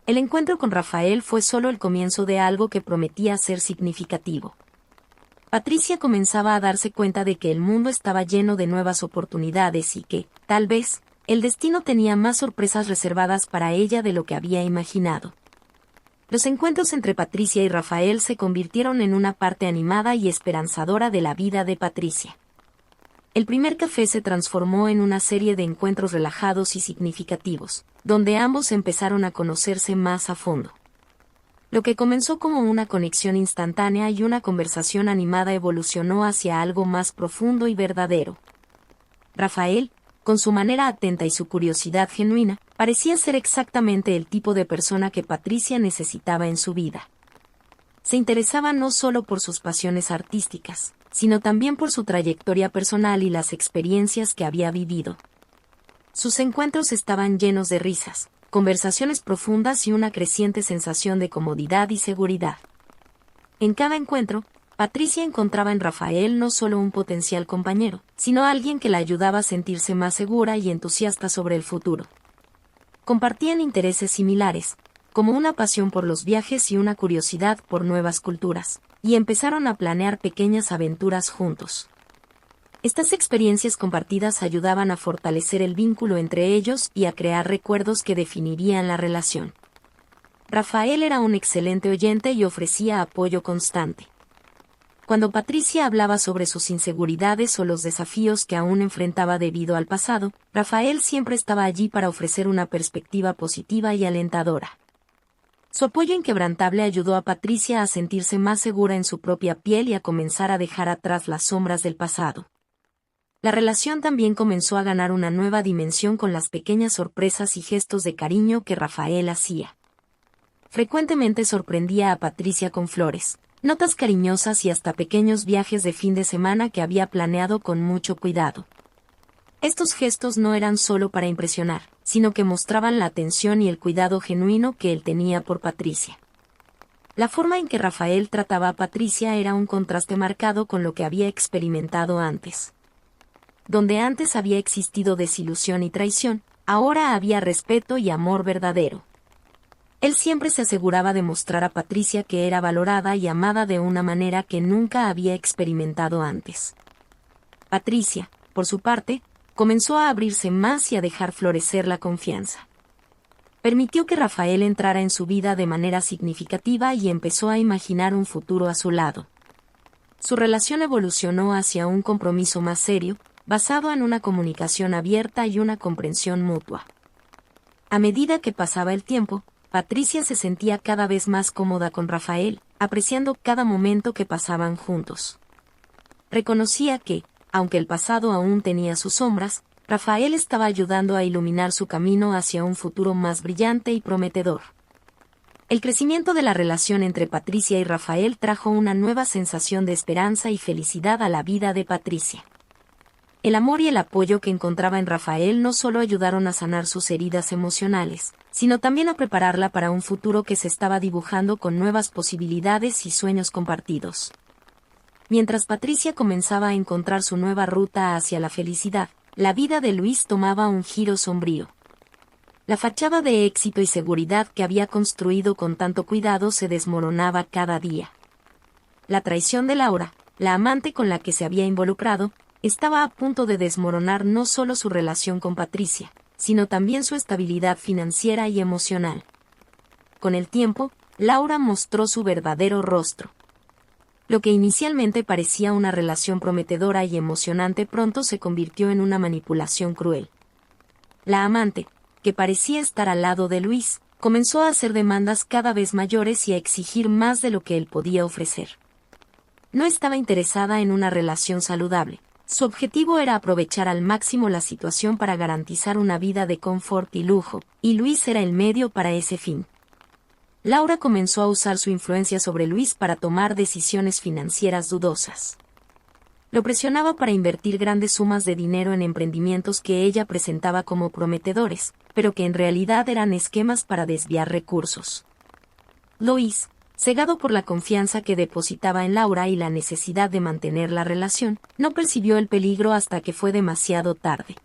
El encuentro con Rafael fue solo el comienzo de algo que prometía ser significativo. Patricia comenzaba a darse cuenta de que el mundo estaba lleno de nuevas oportunidades y que, tal vez, el destino tenía más sorpresas reservadas para ella de lo que había imaginado. Los encuentros entre Patricia y Rafael se convirtieron en una parte animada y esperanzadora de la vida de Patricia. El primer café se transformó en una serie de encuentros relajados y significativos, donde ambos empezaron a conocerse más a fondo. Lo que comenzó como una conexión instantánea y una conversación animada evolucionó hacia algo más profundo y verdadero. Rafael, con su manera atenta y su curiosidad genuina, parecía ser exactamente el tipo de persona que Patricia necesitaba en su vida. Se interesaba no solo por sus pasiones artísticas, sino también por su trayectoria personal y las experiencias que había vivido. Sus encuentros estaban llenos de risas, conversaciones profundas y una creciente sensación de comodidad y seguridad. En cada encuentro, Patricia encontraba en Rafael no solo un potencial compañero, sino alguien que la ayudaba a sentirse más segura y entusiasta sobre el futuro. Compartían intereses similares, como una pasión por los viajes y una curiosidad por nuevas culturas, y empezaron a planear pequeñas aventuras juntos. Estas experiencias compartidas ayudaban a fortalecer el vínculo entre ellos y a crear recuerdos que definirían la relación. Rafael era un excelente oyente y ofrecía apoyo constante. Cuando Patricia hablaba sobre sus inseguridades o los desafíos que aún enfrentaba debido al pasado, Rafael siempre estaba allí para ofrecer una perspectiva positiva y alentadora. Su apoyo inquebrantable ayudó a Patricia a sentirse más segura en su propia piel y a comenzar a dejar atrás las sombras del pasado. La relación también comenzó a ganar una nueva dimensión con las pequeñas sorpresas y gestos de cariño que Rafael hacía. Frecuentemente sorprendía a Patricia con flores, notas cariñosas y hasta pequeños viajes de fin de semana que había planeado con mucho cuidado. Estos gestos no eran solo para impresionar, sino que mostraban la atención y el cuidado genuino que él tenía por Patricia. La forma en que Rafael trataba a Patricia era un contraste marcado con lo que había experimentado antes. Donde antes había existido desilusión y traición, ahora había respeto y amor verdadero. Él siempre se aseguraba de mostrar a Patricia que era valorada y amada de una manera que nunca había experimentado antes. Patricia, por su parte, comenzó a abrirse más y a dejar florecer la confianza. Permitió que Rafael entrara en su vida de manera significativa y empezó a imaginar un futuro a su lado. Su relación evolucionó hacia un compromiso más serio, basado en una comunicación abierta y una comprensión mutua. A medida que pasaba el tiempo, Patricia se sentía cada vez más cómoda con Rafael, apreciando cada momento que pasaban juntos. Reconocía que, aunque el pasado aún tenía sus sombras, Rafael estaba ayudando a iluminar su camino hacia un futuro más brillante y prometedor. El crecimiento de la relación entre Patricia y Rafael trajo una nueva sensación de esperanza y felicidad a la vida de Patricia. El amor y el apoyo que encontraba en Rafael no solo ayudaron a sanar sus heridas emocionales, sino también a prepararla para un futuro que se estaba dibujando con nuevas posibilidades y sueños compartidos. Mientras Patricia comenzaba a encontrar su nueva ruta hacia la felicidad, la vida de Luis tomaba un giro sombrío. La fachada de éxito y seguridad que había construido con tanto cuidado se desmoronaba cada día. La traición de Laura, la amante con la que se había involucrado, estaba a punto de desmoronar no solo su relación con Patricia, sino también su estabilidad financiera y emocional. Con el tiempo, Laura mostró su verdadero rostro. Lo que inicialmente parecía una relación prometedora y emocionante pronto se convirtió en una manipulación cruel. La amante, que parecía estar al lado de Luis, comenzó a hacer demandas cada vez mayores y a exigir más de lo que él podía ofrecer. No estaba interesada en una relación saludable. Su objetivo era aprovechar al máximo la situación para garantizar una vida de confort y lujo, y Luis era el medio para ese fin. Laura comenzó a usar su influencia sobre Luis para tomar decisiones financieras dudosas. Lo presionaba para invertir grandes sumas de dinero en emprendimientos que ella presentaba como prometedores, pero que en realidad eran esquemas para desviar recursos. Luis, cegado por la confianza que depositaba en Laura y la necesidad de mantener la relación, no percibió el peligro hasta que fue demasiado tarde.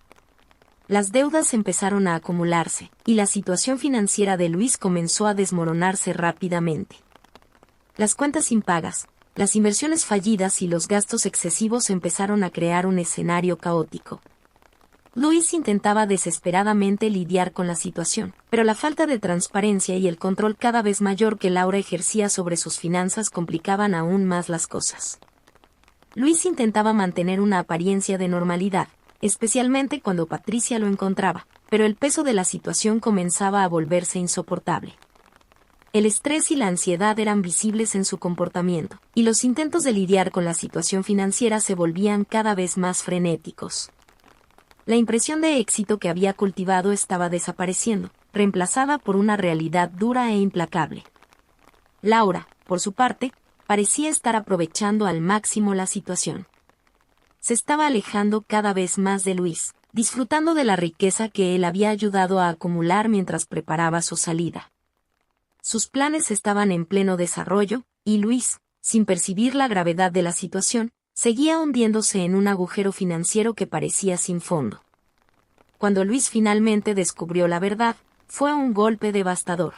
Las deudas empezaron a acumularse, y la situación financiera de Luis comenzó a desmoronarse rápidamente. Las cuentas impagas, las inversiones fallidas y los gastos excesivos empezaron a crear un escenario caótico. Luis intentaba desesperadamente lidiar con la situación, pero la falta de transparencia y el control cada vez mayor que Laura ejercía sobre sus finanzas complicaban aún más las cosas. Luis intentaba mantener una apariencia de normalidad, especialmente cuando Patricia lo encontraba, pero el peso de la situación comenzaba a volverse insoportable. El estrés y la ansiedad eran visibles en su comportamiento, y los intentos de lidiar con la situación financiera se volvían cada vez más frenéticos. La impresión de éxito que había cultivado estaba desapareciendo, reemplazada por una realidad dura e implacable. Laura, por su parte, parecía estar aprovechando al máximo la situación. Se estaba alejando cada vez más de Luis, disfrutando de la riqueza que él había ayudado a acumular mientras preparaba su salida. Sus planes estaban en pleno desarrollo, y Luis, sin percibir la gravedad de la situación, seguía hundiéndose en un agujero financiero que parecía sin fondo. Cuando Luis finalmente descubrió la verdad, fue un golpe devastador.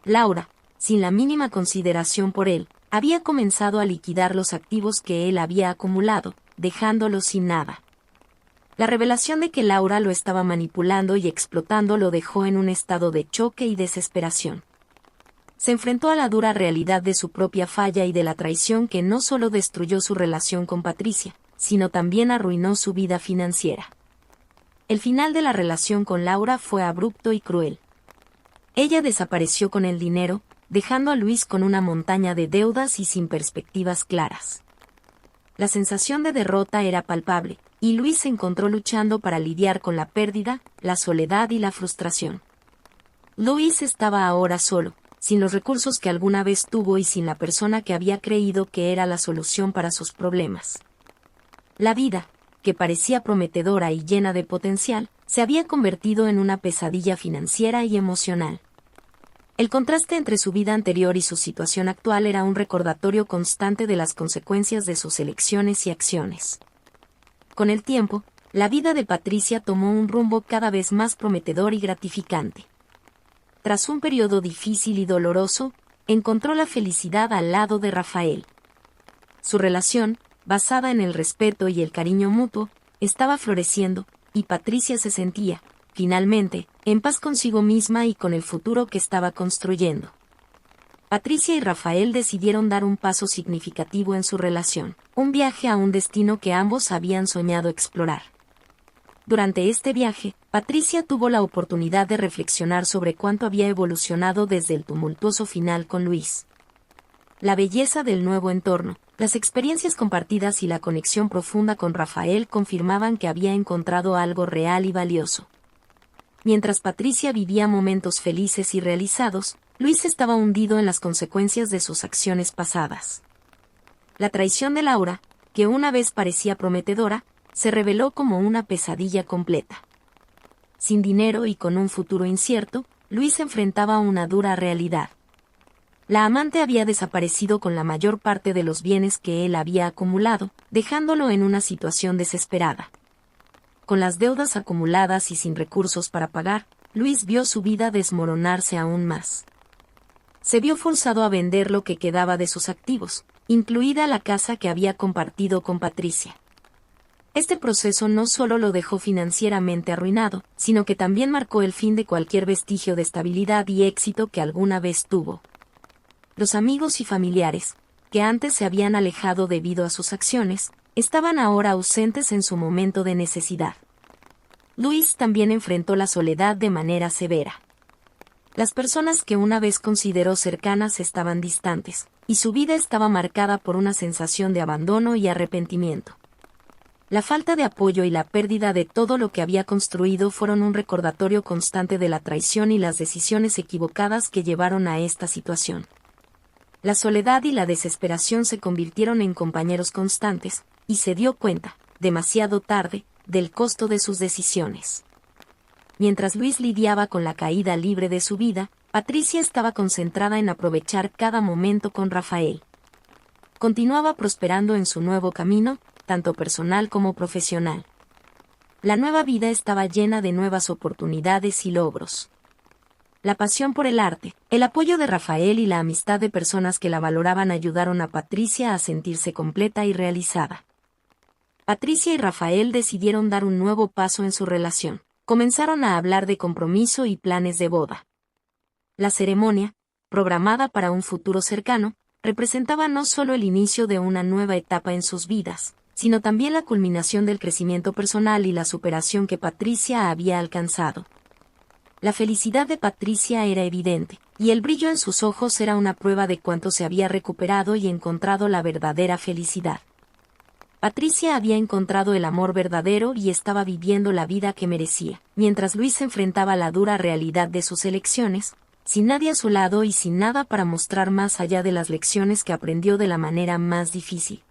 Laura, sin la mínima consideración por él, había comenzado a liquidar los activos que él había acumulado, dejándolos sin nada. La revelación de que Laura lo estaba manipulando y explotando lo dejó en un estado de choque y desesperación. Se enfrentó a la dura realidad de su propia falla y de la traición que no solo destruyó su relación con Patricia, sino también arruinó su vida financiera. El final de la relación con Laura fue abrupto y cruel. Ella desapareció con el dinero, dejando a Luis con una montaña de deudas y sin perspectivas claras. La sensación de derrota era palpable, y Luis se encontró luchando para lidiar con la pérdida, la soledad y la frustración. Luis estaba ahora solo, sin los recursos que alguna vez tuvo y sin la persona que había creído que era la solución para sus problemas. La vida, que parecía prometedora y llena de potencial, se había convertido en una pesadilla financiera y emocional. El contraste entre su vida anterior y su situación actual era un recordatorio constante de las consecuencias de sus elecciones y acciones. Con el tiempo, la vida de Patricia tomó un rumbo cada vez más prometedor y gratificante. Tras un periodo difícil y doloroso, encontró la felicidad al lado de Rafael. Su relación, basada en el respeto y el cariño mutuo, estaba floreciendo, y Patricia se sentía, finalmente, en paz consigo misma y con el futuro que estaba construyendo. Patricia y Rafael decidieron dar un paso significativo en su relación, un viaje a un destino que ambos habían soñado explorar. Durante este viaje, Patricia tuvo la oportunidad de reflexionar sobre cuánto había evolucionado desde el tumultuoso final con Luis. La belleza del nuevo entorno, las experiencias compartidas y la conexión profunda con Rafael confirmaban que había encontrado algo real y valioso. Mientras Patricia vivía momentos felices y realizados, Luis estaba hundido en las consecuencias de sus acciones pasadas. La traición de Laura, que una vez parecía prometedora, se reveló como una pesadilla completa. Sin dinero y con un futuro incierto, Luis enfrentaba una dura realidad. La amante había desaparecido con la mayor parte de los bienes que él había acumulado, dejándolo en una situación desesperada. Con las deudas acumuladas y sin recursos para pagar, Luis vio su vida desmoronarse aún más. Se vio forzado a vender lo que quedaba de sus activos, incluida la casa que había compartido con Patricia. Este proceso no solo lo dejó financieramente arruinado, sino que también marcó el fin de cualquier vestigio de estabilidad y éxito que alguna vez tuvo. Los amigos y familiares, que antes se habían alejado debido a sus acciones, estaban ahora ausentes en su momento de necesidad. Luis también enfrentó la soledad de manera severa. Las personas que una vez consideró cercanas estaban distantes, y su vida estaba marcada por una sensación de abandono y arrepentimiento. La falta de apoyo y la pérdida de todo lo que había construido fueron un recordatorio constante de la traición y las decisiones equivocadas que llevaron a esta situación. La soledad y la desesperación se convirtieron en compañeros constantes, y se dio cuenta, demasiado tarde, del costo de sus decisiones. Mientras Luis lidiaba con la caída libre de su vida, Patricia estaba concentrada en aprovechar cada momento con Rafael. Continuaba prosperando en su nuevo camino, tanto personal como profesional. La nueva vida estaba llena de nuevas oportunidades y logros. La pasión por el arte, el apoyo de Rafael y la amistad de personas que la valoraban ayudaron a Patricia a sentirse completa y realizada. Patricia y Rafael decidieron dar un nuevo paso en su relación. Comenzaron a hablar de compromiso y planes de boda. La ceremonia, programada para un futuro cercano, representaba no solo el inicio de una nueva etapa en sus vidas, sino también la culminación del crecimiento personal y la superación que Patricia había alcanzado. La felicidad de Patricia era evidente, y el brillo en sus ojos era una prueba de cuánto se había recuperado y encontrado la verdadera felicidad. Patricia había encontrado el amor verdadero y estaba viviendo la vida que merecía, mientras Luis enfrentaba la dura realidad de sus elecciones, sin nadie a su lado y sin nada para mostrar más allá de las lecciones que aprendió de la manera más difícil.